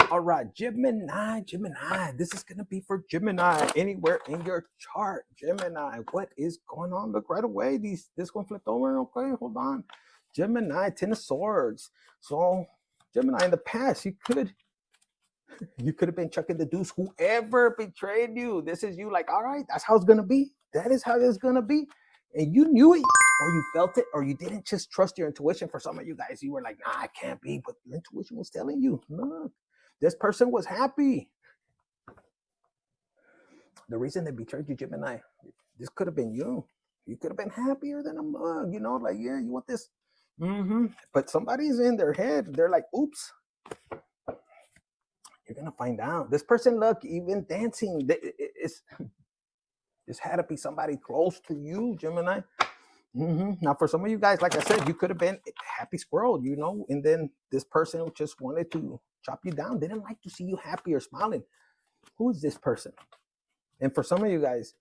All right, Gemini. This is going to be for Gemini anywhere in your chart. Gemini, what is going on? Look right away. This one flipped over. Okay, hold on. Gemini, 10 of swords. So, Gemini, in the past, you could have been chucking the deuce. Whoever betrayed you, this is you. Like, all right, that's how it's going to be. That is how it's going to be. And you knew it, or you felt it, or you didn't just trust your intuition. For some of you guys, you were like, nah, I can't be. But your intuition was telling you, no. This person was happy. The reason they betrayed you, Gemini, this could have been you. You could have been happier than a mug, you know, like, yeah, you want this. But somebody's in their head. They're like, oops. You're going to find out. This person, look, even dancing, this had to be somebody close to you, Gemini. Now, for some of you guys, like I said, you could have been a happy squirrel, you know, and then this person who just wanted to chop you down, didn't like to see you happy or smiling. Who is this person? And for some of you guys,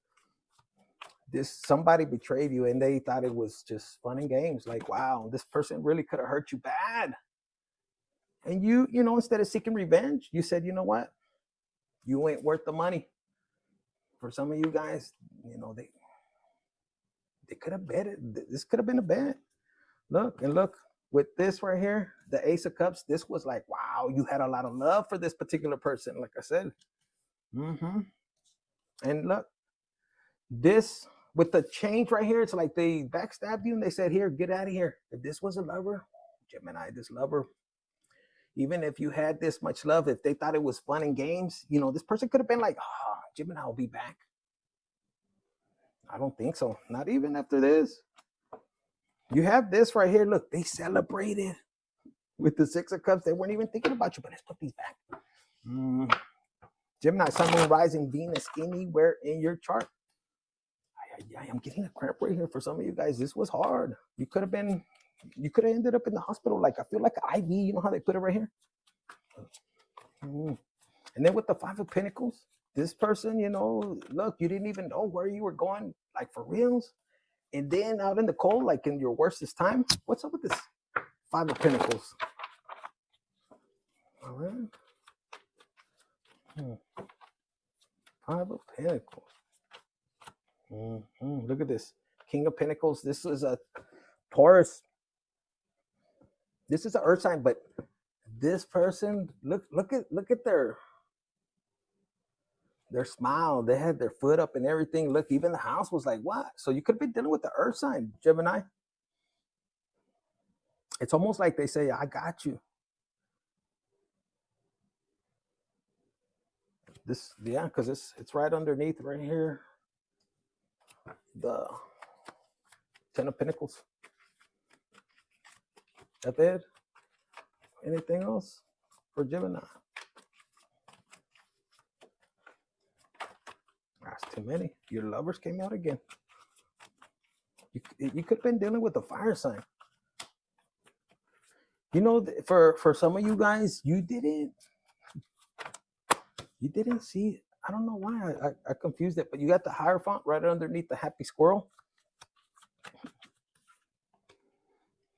somebody betrayed you and they thought it was just fun and games. Like, wow, this person really could have hurt you bad. And you know, instead of seeking revenge, you said, you know what? You ain't worth the money. For some of you guys, you know, they could have bet it. This could have been a bet. Look, with this right here, the Ace of Cups, this was like, wow, you had a lot of love for this particular person, like I said. And look, this, with the change right here, it's like they backstabbed you and they said, here, get out of here. If this was a lover, Gemini, this lover, even if you had this much love, if they thought it was fun and games, you know, this person could have been like, oh, Gemini will be back. I don't think so. Not even after this. You have this right here. Look, they celebrated with the Six of Cups. They weren't even thinking about you, but let's put these back. Gemini, Sun, Moon, Rising, Venus, anywhere in your chart. I'm getting a cramp right here for some of you guys. This was hard. You could have ended up in the hospital. Like, I feel like an IV. You know how they put it right here? And then with the Five of Pentacles, this person, you know, look, you didn't even know where you were going, like for reals. And then out in the cold, like in your worstest time, what's up with this Five of Pentacles? All right. Five of Pentacles. Look at this. King of Pentacles. This is a Taurus. This is an earth sign, but this person, look at their smile. They had their foot up and everything. Look, even the house was like, what? So you could have been dealing with the earth sign, Gemini. It's almost like they say, I got you. This, yeah, because it's right underneath right here. The Ten of Pentacles. That's it. Anything else for Gemini? That's too many. Your lovers came out again. You could have been dealing with a fire sign. You know, for some of you guys, you didn't see, I don't know why I confused it, but you got the Hierophant right underneath the happy squirrel.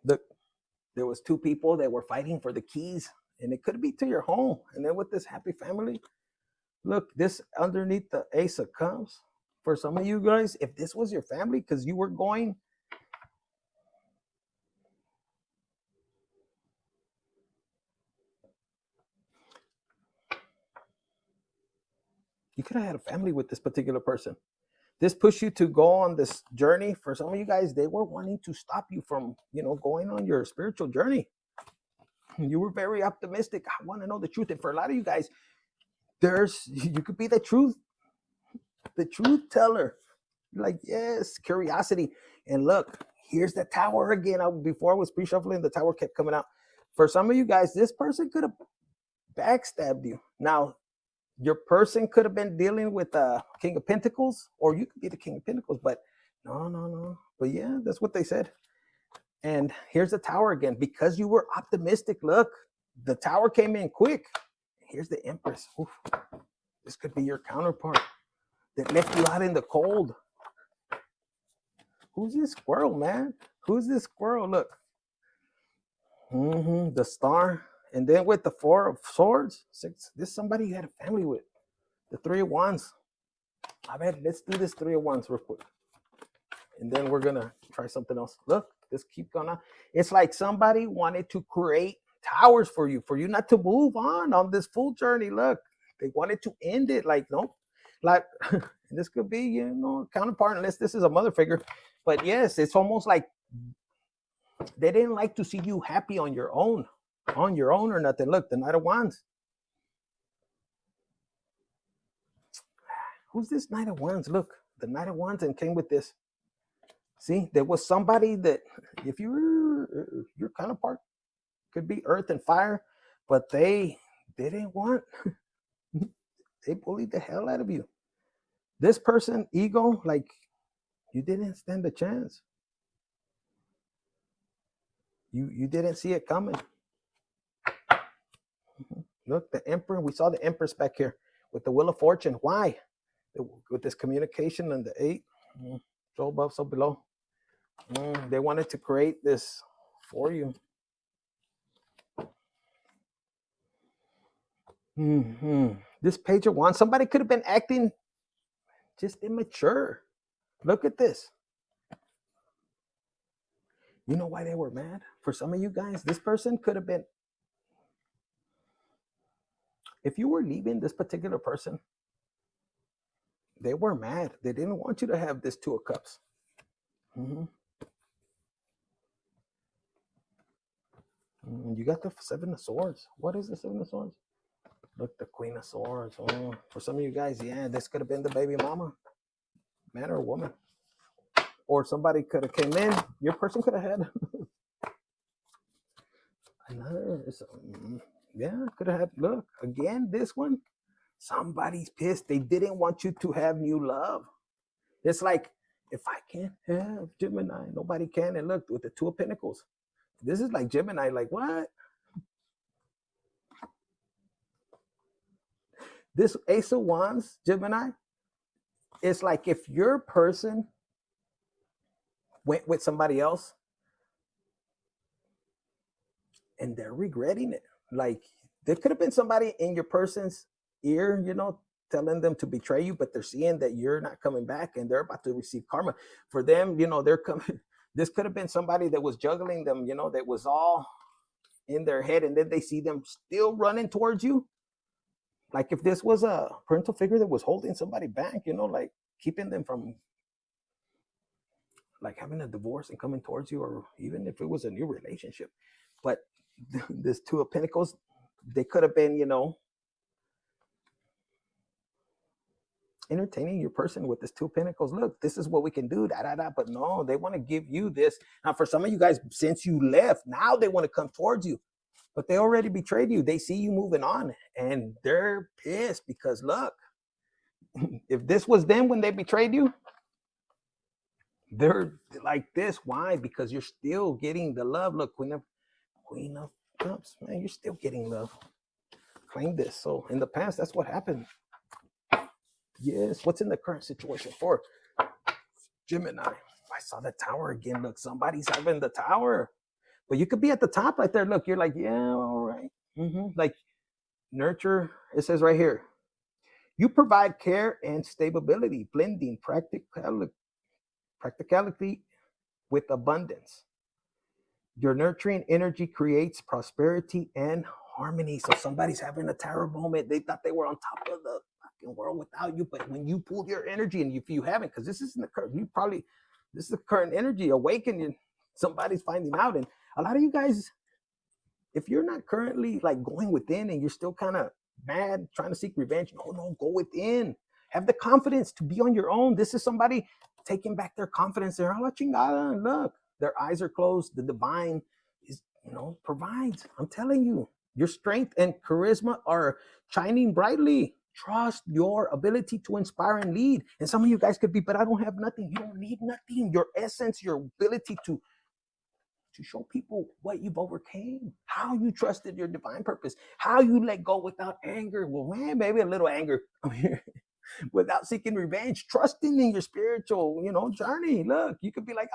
Look, there was two people that were fighting for the keys, and it could be to your home. And then with this happy family, look, this underneath the Ace of Cups, for some of you guys, if this was your family, because you were going, you could have had a family with this particular person. This pushed you to go on this journey. For some of you guys, they were wanting to stop you from, you know, going on your spiritual journey. You were very optimistic. I want to know the truth. And for a lot of you guys, you could be the truth teller. Like, yes, curiosity. And look, here's the Tower again. Before I was pre-shuffling, the Tower kept coming out. For some of you guys, this person could have backstabbed you. Now, your person could have been dealing with the King of Pentacles, or you could be the King of Pentacles, but no. But yeah, that's what they said. And here's the Tower again. Because you were optimistic, look, the Tower came in quick. Here's the Empress. Oof. This could be your counterpart that left you out in the cold. Who's this squirrel, man? Who's this squirrel? Look. The Star. And then with the Four of Swords, 6, this somebody you had a family with. The Three of Wands. I bet let's do this Three of Wands real quick. And then we're gonna try something else. Look, this keep going on. It's like somebody wanted to create towers for you not to move on this full journey. Look, they wanted to end it. Like, nope. Like this could be, you know, counterpart, unless this is a mother figure. But yes, it's almost like they didn't like to see you happy on your own or nothing. Look, the Knight of Wands. Who's this Knight of Wands? Look, the Knight of Wands and came with this. See, there was somebody that, if your counterpart could be earth and fire, but they didn't want, they bullied the hell out of you. This person, ego, like you didn't stand a chance. You didn't see it coming. Look, the Emperor, we saw the Empress back here with the Wheel of Fortune. Why? With this communication and the 8, so above, so below. They wanted to create this for you. This Page of Wands, somebody could have been acting just immature. Look at this. You know why they were mad? For some of you guys, this person could have been, if you were leaving this particular person, they were mad. They didn't want you to have this Two of Cups. You got the Seven of Swords. What is the Seven of Swords? Look, the Queen of Swords. Oh, for some of you guys, yeah, this could have been the baby mama, man or woman. Or somebody could have came in. Your person could have had another. Yeah, could have had. Look, again, this one. Somebody's pissed. They didn't want you to have new love. It's like, if I can't have Gemini, nobody can. And look, with the Two of Pentacles. This is like Gemini, like what? This Ace of Wands, Gemini, it's like if your person went with somebody else and they're regretting it. Like there could have been somebody in your person's ear, you know, telling them to betray you, but they're seeing that you're not coming back and they're about to receive karma. For them, you know, they're coming. This could have been somebody that was juggling them, you know, that was all in their head, and then they see them still running towards you. Like if this was a parental figure that was holding somebody back, you know, like keeping them from like having a divorce and coming towards you, or even if it was a new relationship. But this Two of Pentacles, they could have been, you know, entertaining your person with this Two of Pentacles. Look, this is what we can do, but no, they want to give you this. Now, for some of you guys, since you left, now they want to come towards you, but they already betrayed you. They see you moving on, and they're pissed because, look, if this was them when they betrayed you, they're like this. Why? Because you're still getting the love. Look, Queen of Cups, man, you're still getting love. Claim this. So in the past, that's what happened. Yes, what's in the current situation for Gemini? I saw the Tower again. Look, somebody's having the Tower. But you could be at the top right there. Look, you're like, yeah, all right. Like nurture, it says right here. You provide care and stability, blending practicality with abundance. Your nurturing energy creates prosperity and harmony. So somebody's having a Tower moment. They thought they were on top of the fucking world without you, but when you pull your energy, and if you haven't, because this isn't the current, this is the current energy awakening. Somebody's finding out, and a lot of you guys, if you're not currently like going within and you're still kind of mad, trying to seek revenge, no, go within. Have the confidence to be on your own. This is somebody taking back their confidence. They're all chingada. Look, their eyes are closed. The divine is, you know, provides. I'm telling you, your strength and charisma are shining brightly. Trust your ability to inspire and lead. And some of you guys could be, but I don't have nothing. You don't need nothing. Your essence, your ability to show people what you've overcame, how you trusted your divine purpose, how you let go without anger. Well, man, maybe a little anger. without seeking revenge, trusting in your spiritual, journey. Look, you could be like,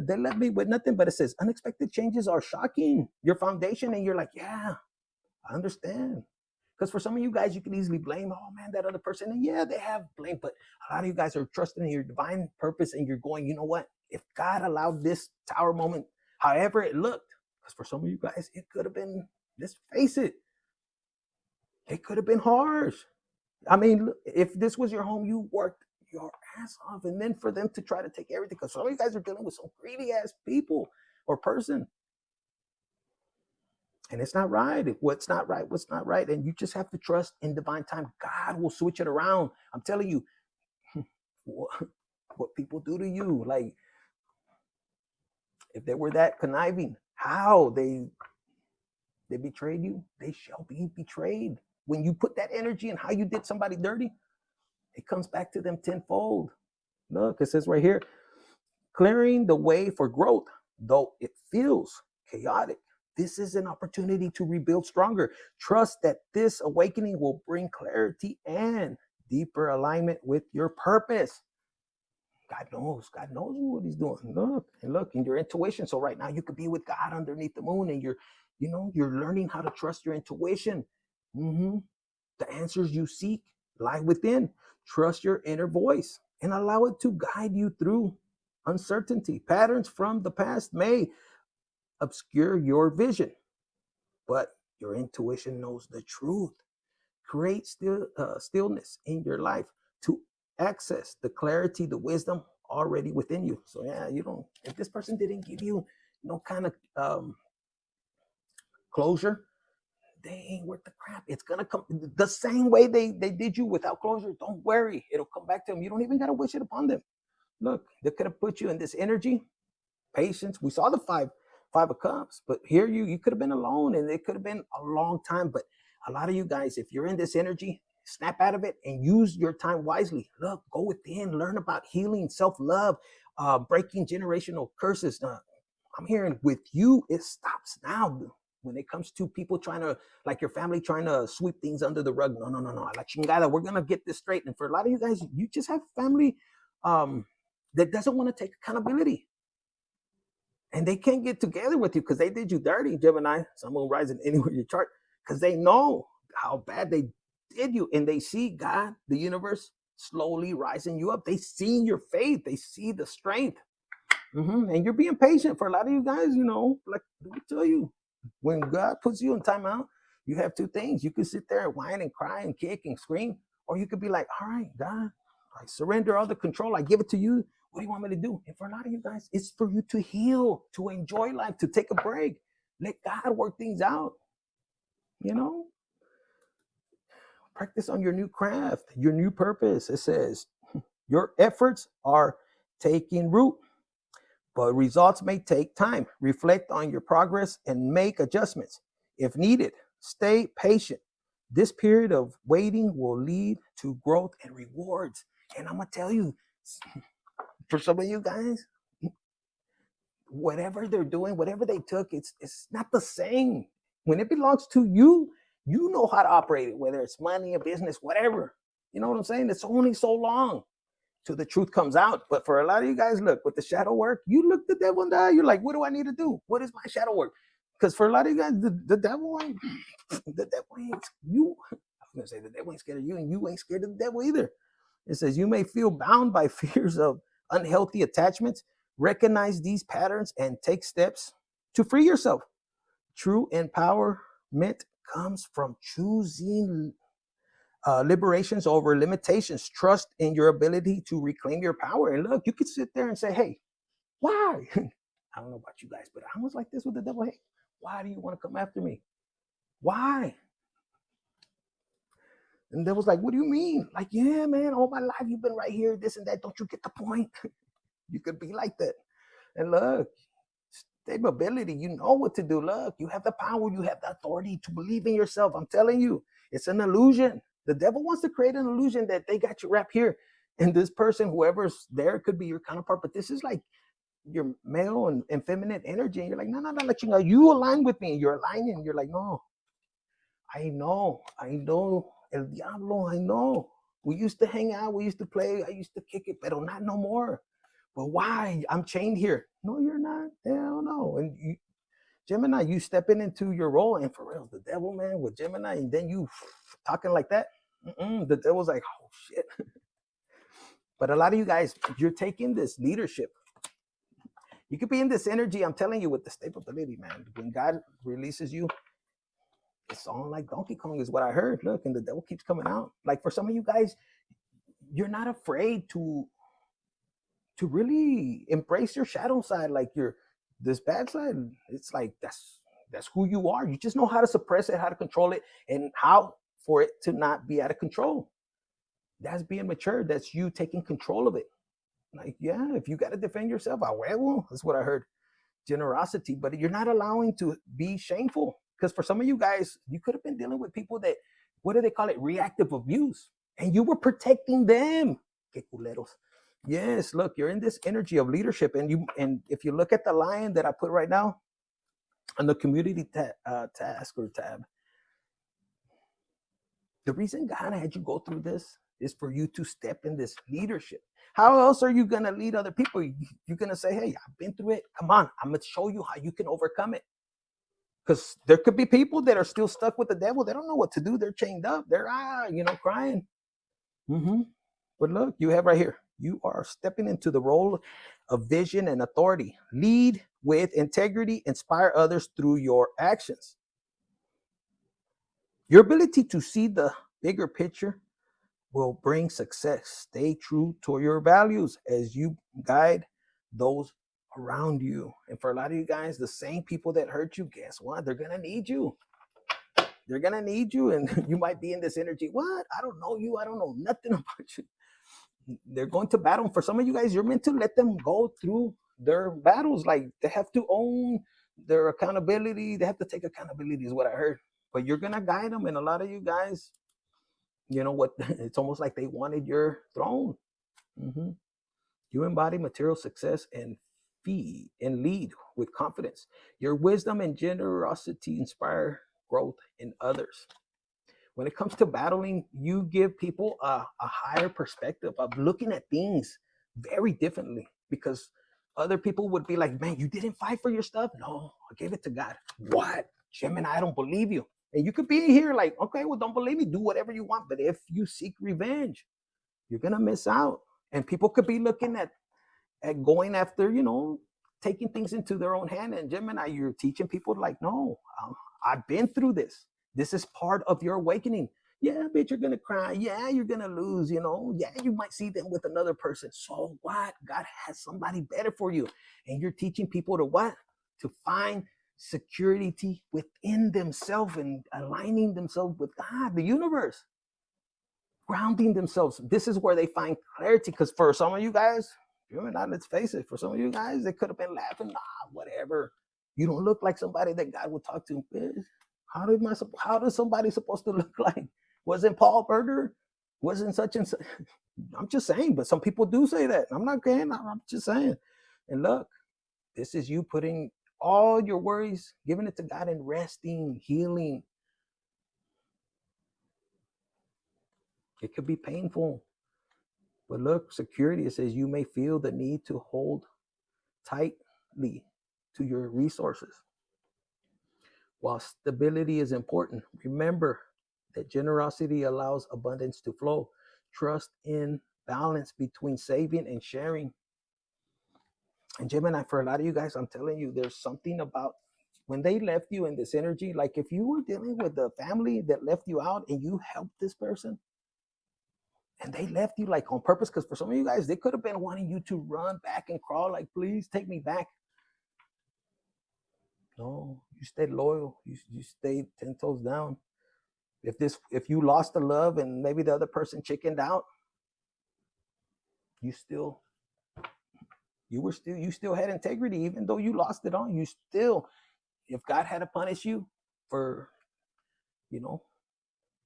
they left me with nothing, but it says unexpected changes are shocking your foundation, and you're like, yeah, I understand. Because for some of you guys, you can easily blame, oh man, that other person. And yeah, they have blame, but a lot of you guys are trusting in your divine purpose, and you're going, you know what? If God allowed this tower moment, however it looked, because for some of you guys, it could have been, let's face it, it could have been harsh. I mean, if this was your home, you worked your ass off, and then for them to try to take everything, because some of you guys are dealing with some greedy ass people or person. And it's not right. What's not right. And you just have to trust in divine time. God will switch it around. I'm telling you, what people do to you, like if they were that conniving, how they betrayed you, they shall be betrayed. When you put that energy in how you did somebody dirty, it comes back to them tenfold. Look, it says right here, clearing the way for growth, though it feels chaotic. This is an opportunity to rebuild stronger. Trust that this awakening will bring clarity and deeper alignment with your purpose. God knows what he's doing. Look in your intuition. So right now you could be with God underneath the moon, and you're learning how to trust your intuition. The answers you seek lie within. Trust your inner voice and allow it to guide you through uncertainty. Patterns from the past may obscure your vision, but your intuition knows the truth. Create stillness in your life to access the clarity, the wisdom already within you. So yeah, if this person didn't give you no kind of closure, they ain't worth the crap. It's gonna come the same way they did you without closure. Don't worry, it'll come back to them. You don't even gotta wish it upon them. Look, they could have put you in this energy, patience. We saw the five of cups, but here you could have been alone, and it could have been a long time. But a lot of you guys, if you're in this energy, snap out of it and use your time wisely. Look, go within, learn about healing, self-love, breaking generational curses. I'm hearing with you, it stops now. When it comes to people trying to, like your family trying to sweep things under the rug, no. La chingada, we're gonna get this straight. And for a lot of you guys, you just have family that doesn't want to take accountability. And they can't get together with you because they did you dirty, Gemini, Sun, Moon, Rising, anywhere you chart, because they know how bad they did you. And they see God, the universe, slowly rising you up. They see your faith. They see the strength. And you're being patient. For a lot of you guys, like let me tell you, when God puts you in timeout, you have two things. You can sit there and whine and cry and kick and scream, or you could be like, all right, God, I surrender all the control. I give it to you. What do you want me to do? And for a lot of you guys, it's for you to heal, to enjoy life, to take a break. Let God work things out. Practice on your new craft, your new purpose. It says, your efforts are taking root, but results may take time. Reflect on your progress and make adjustments. If needed, stay patient. This period of waiting will lead to growth and rewards. And I'm going to tell you, for some of you guys, whatever they're doing, whatever they took, it's not the same. When it belongs to you, you know how to operate it, whether it's money, a business, whatever. You know what I'm saying? It's only so long till the truth comes out. But for a lot of you guys, look, with the shadow work, you look the devil in the eye. You're like, what do I need to do? What is my shadow work? Because for a lot of you guys, the devil ain't you. I was going to say the devil ain't scared of you, and you ain't scared of the devil either. It says you may feel bound by fears of unhealthy attachments. Recognize these patterns and take steps to free yourself. True empowerment comes from choosing liberations over limitations. Trust in your ability to reclaim your power. And look, you could sit there and say, hey, why? I don't know about you guys, but I was like this with the devil. Hey, why do you want to come after me? Why? And the devil's like, what do you mean? Like, yeah, man, all my life you've been right here, this and that. Don't you get the point? You could be like that. And look, stability, you know what to do. Look, you have the power, you have the authority to believe in yourself. I'm telling you, it's an illusion. The devil wants to create an illusion that they got you wrapped here. And this person, whoever's there, could be your counterpart. But this is like your male and feminine energy. And you're like, no, let you align with me. And you're aligning. And you're like, no, I know, El Diablo, I know. We used to hang out, we used to play, I used to kick it, but not no more. But why? I'm chained here. No, you're not. Hell no. And you, Gemini, you stepping into your role, and for real, the devil, man, with Gemini, and then you talking like that. The devil's like, oh shit. But a lot of you guys, you're taking this leadership. You could be in this energy, I'm telling you, with the stability, man. When God releases you, it's on like Donkey Kong is what I heard. Look, and the devil keeps coming out. Like for some of you guys, you're not afraid to really embrace your shadow side, like your this bad side. It's like that's who you are. You just know how to suppress it, how to control it, and how for it to not be out of control. That's being mature. That's you taking control of it. Like, yeah, if you got to defend yourself, I will. That's what I heard. Generosity, but you're not allowing to be shameful. Because for some of you guys, you could have been dealing with people that, what do they call it? Reactive abuse. And you were protecting them. Que culeros. Yes, look, you're in this energy of leadership. And if you look at the line that I put right now on the community task or tab, the reason God had you go through this is for you to step in this leadership. How else are you going to lead other people? You're going to say, hey, I've been through it. Come on, I'm going to show you how you can overcome it. Because there could be people that are still stuck with the devil. They don't know what to do. They're chained up. They're, crying. But look, you have right here. You are stepping into the role of vision and authority. Lead with integrity. Inspire others through your actions. Your ability to see the bigger picture will bring success. Stay true to your values as you guide those around you. And for a lot of you guys, the same people that hurt you, guess what? They're going to need you. They're going to need you. And you might be in this energy. What? I don't know you. I don't know nothing about you. They're going to battle. For some of you guys, you're meant to let them go through their battles. Like they have to own their accountability. They have to take accountability is what I heard. But you're going to guide them. And a lot of you guys, you know what? It's almost like they wanted your throne. You embody material success and feed and lead with confidence. Your wisdom and generosity inspire growth in others. When it comes to battling, you give people a higher perspective of looking at things very differently, because other people would be like, man, you didn't fight for your stuff? No, I gave it to God. What? Gemini, I don't believe you. And you could be here like, okay, well, don't believe me. Do whatever you want. But if you seek revenge, you're going to miss out. And people could be looking at going after, taking things into their own hand. And Gemini, you're teaching people like, no, I've been through this. This is part of your awakening. Yeah, bitch, you're going to cry. Yeah, you're going to lose, Yeah, you might see them with another person. So what? God has somebody better for you. And you're teaching people to what? To find security within themselves and aligning themselves with God, the universe, grounding themselves. This is where they find clarity. Because for some of you guys, let's face it, for some of you guys, they could have been laughing, whatever. You don't look like somebody that God would talk to. How does somebody supposed to look like? Wasn't Paul Berger? Wasn't such and such? I'm just saying, but some people do say that. I'm not kidding. I'm just saying. And look, this is you putting all your worries, giving it to God and resting, healing. It could be painful. But look, security, it says you may feel the need to hold tightly to your resources. While stability is important, remember that generosity allows abundance to flow. Trust in balance between saving and sharing. And Gemini, for a lot of you guys, I'm telling you, there's something about when they left you in this energy, like if you were dealing with a family that left you out and you helped this person, and they left you like on purpose, because for some of you guys, they could have been wanting you to run back and crawl, like, please take me back. No, you stayed loyal. You stayed 10 toes down. If you lost the love and maybe the other person chickened out, you still had integrity, even though you lost it all. You still, if God had to punish you for,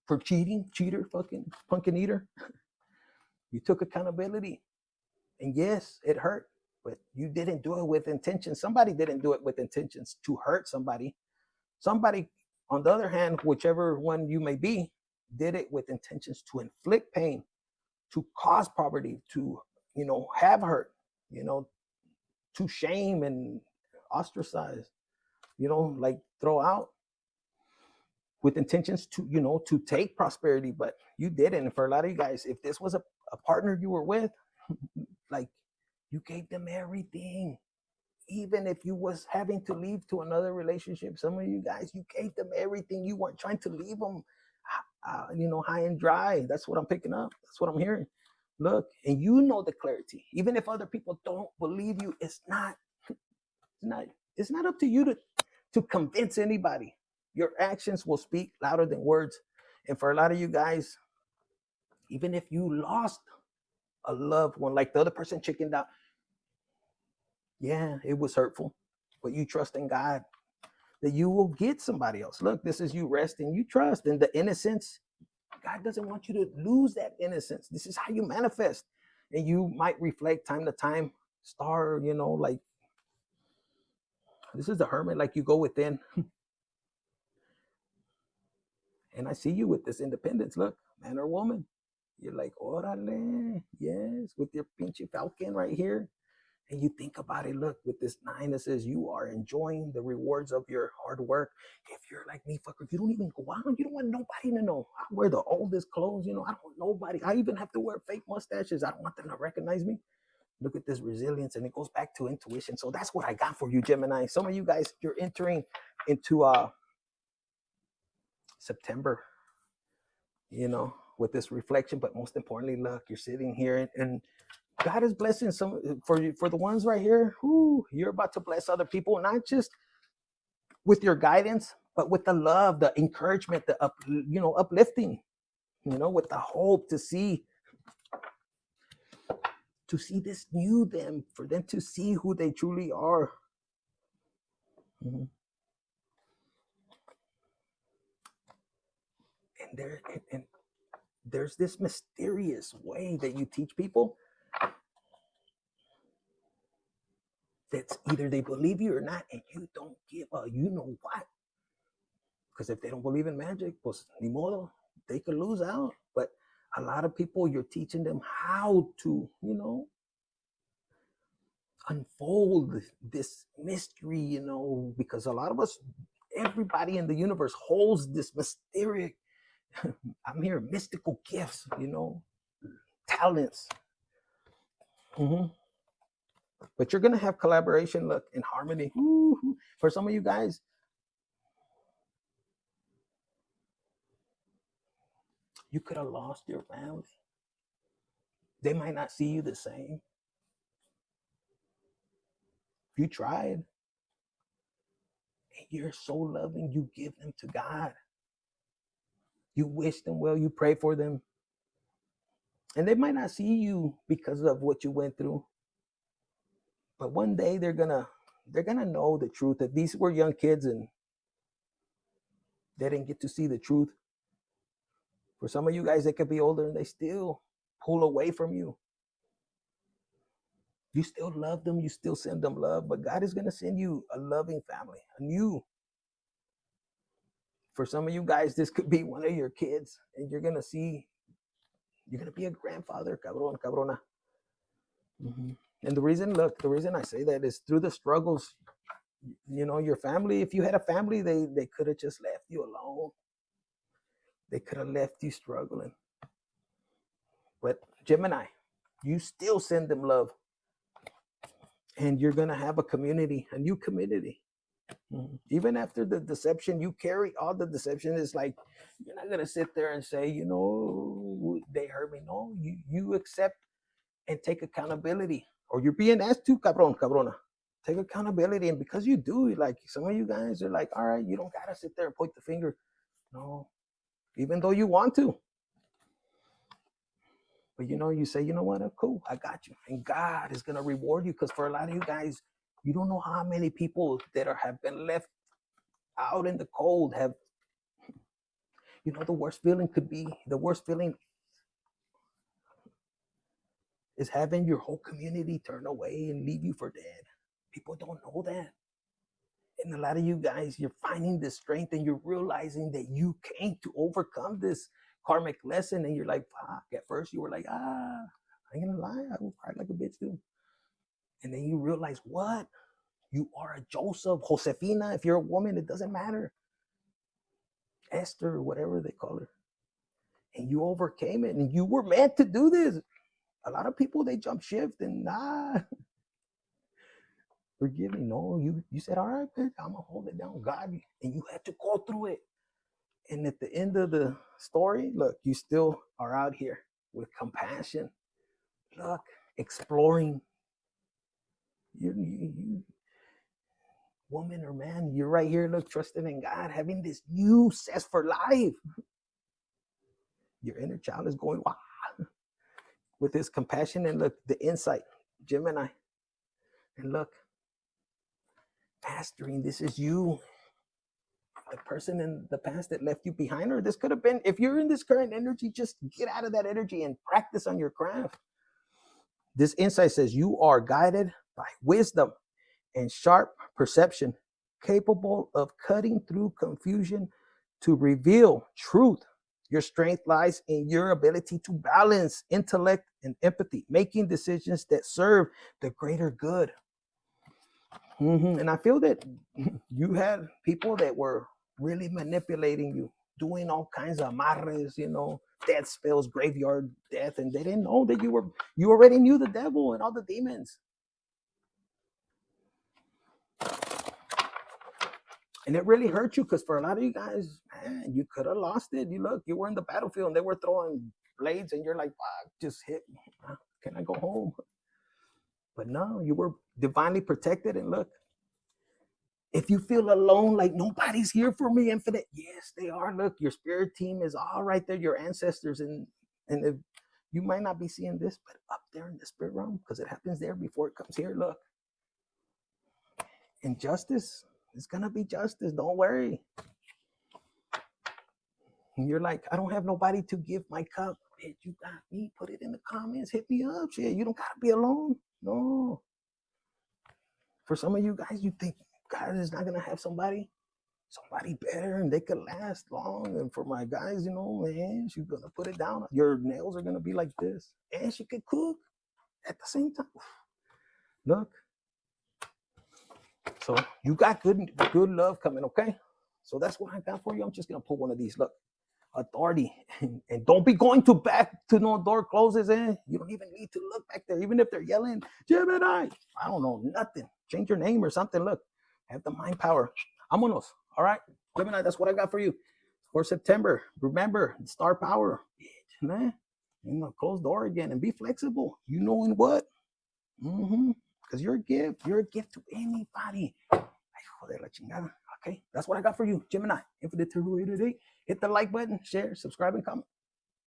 for cheater, fucking pumpkin eater, you took accountability. And yes, it hurt, but you didn't do it with intention. Somebody didn't do it with intentions to hurt somebody. Somebody, on the other hand, whichever one you may be, did it with intentions to inflict pain. to cause poverty, to, you know, have hurt, you know, to shame and ostracize, you know, like throw out with intentions to, you know, to take prosperity, but you didn't. And for a lot of you guys, if this was a partner you were with, like you gave them everything. Even if you was having to leave to another relationship, some of you guys, you gave them everything. You weren't trying to leave them, you know, high and dry. That's what I'm picking up. That's what I'm hearing. Look, and you know the clarity. Even if other people don't believe you, it's not up to you to convince anybody. Your actions will speak louder than words. And for a lot of you guys, even if you lost a loved one, like the other person chickened out, yeah, it was hurtful, but you trust in God that you will get somebody else. Look, this is you resting, you trust in the innocence. God doesn't want you to lose that innocence. This is how you manifest. And you might reflect time to time, star, you know, like this is the hermit, like you go within. And I see you with this independence. Look, man or woman, you're like, orale, yes, with your pinche falcon right here. And you think about it, look, with this 9 that says you are enjoying the rewards of your hard work. If you're like me, fucker, you don't even go out. You don't want nobody to know. I wear the oldest clothes, you know, I don't want nobody. I even have to wear fake mustaches. I don't want them to recognize me. Look at this resilience, and it goes back to intuition. So that's what I got for you, Gemini. Some of you guys, you're entering into September, you know, with this reflection. But most importantly, look, you're sitting here and God is blessing some for you, for the ones right here. Whoo, you're about to bless other people, not just with your guidance, but with the love, the encouragement, the uplifting, you know, with the hope to see this new them, for them to see who they truly are. Mm-hmm. And there's this mysterious way that you teach people that's either they believe you or not, and you don't give a you know what. Because if they don't believe in magic, pues ni modo, they could lose out. But a lot of people, you're teaching them how to, you know, unfold this mystery, you know, because a lot of us, everybody in the universe holds this mysterious, I'm here, mystical gifts, you know, talents. Mm-hmm. But you're going to have collaboration, look, in harmony. Woo-hoo. For some of you guys, you could have lost your family. They might not see you the same. You tried. And you're so loving, you give them to God. You wish them well, you pray for them. And they might not see you because of what you went through. But one day they're gonna know the truth, that these were young kids and they didn't get to see the truth. For some of you guys, they could be older and they still pull away from you. You still love them, you still send them love, but God is gonna send you a loving family, a new. For some of you guys, this could be one of your kids, and you're gonna be a grandfather, cabrón, cabrona. Mm-hmm. And the reason I say that is through the struggles, you know, your family, if you had a family, they could have just left you alone. They could have left you struggling. But Gemini, you still send them love. And you're going to have a community, a new community. Mm-hmm. Even after the deception, you carry all the deception. It's like, you're not going to sit there and say, you know, they hurt me. No, you accept and take accountability. Or you're being asked to, cabrón, cabrona. Take accountability. And because you do, like some of you guys are like, all right, you don't got to sit there and point the finger. No, even though you want to. But you know, you say, you know what, cool, I got you. And God is going to reward you, because for a lot of you guys, you don't know how many people that have been left out in the cold have, you know, the worst feeling is having your whole community turn away and leave you for dead. People don't know that. And a lot of you guys, you're finding this strength and you're realizing that you came to overcome this karmic lesson, and you're like, fuck. At first you were like, I ain't gonna lie, I will cry like a bitch too. And then you realize what? You are a Joseph, Josefina. If you're a woman, it doesn't matter. Esther, whatever they call her. And you overcame it, and you were meant to do this. A lot of people, they jump shift and forgive me. No, you said, all right, bitch, I'm gonna hold it down, God. And you had to go through it. And at the end of the story, look, you still are out here with compassion. Look, exploring. You woman or man, you're right here, look, trusting in God, having this new zest for life. Your inner child is going, wow, with this compassion and look, the insight, Gemini. And look, mastering, this is you. The person in the past that left you behind, or this could have been, if you're in this current energy, just get out of that energy and practice on your craft. This insight says you are guided by wisdom and sharp perception, capable of cutting through confusion to reveal truth. Your strength lies in your ability to balance intellect and empathy, making decisions that serve the greater good. And I feel that you had people that were really manipulating you, doing all kinds of amarres, death spells, graveyard death, and they didn't know that you already knew the devil and all the demons. And it really hurt you, because for a lot of you guys, man, you could have lost it. You were in the battlefield and they were throwing blades and you're like, fuck, just hit me. Can I go home? But no, you were divinely protected. And look, if you feel alone, like nobody's here for me, infinite, yes, they are. Look, your spirit team is all right there, your ancestors. And if you might not be seeing this, but up there in the spirit realm, because it happens there before it comes here, look. And justice, it's going to be justice. Don't worry. And you're like, I don't have nobody to give my cup. Bitch, you got me. Put it in the comments. Hit me up. Shit, you don't got to be alone. No. For some of you guys, you think God is not going to have somebody better and they could last long. And for my guys, man, she's going to put it down. Your nails are going to be like this. And she could cook at the same time. Look. So you got good love coming, okay? So that's what I got for you. I'm just going to put one of these. Look. Authority. And don't be going to back to no door closes in. You don't even need to look back there, even if they're yelling, Gemini, I don't know, nothing. Change your name or something. Look, have the mind power. Vámonos. All right, Gemini, that's what I got for you for September. Remember, star power. Man, close door again and be flexible. You know in what? Because you're a gift. You're a gift to anybody. Joder la chingada. Okay, that's what I got for you, Gemini. Infinite Tarot 888. Hit the like button, share, subscribe, and comment.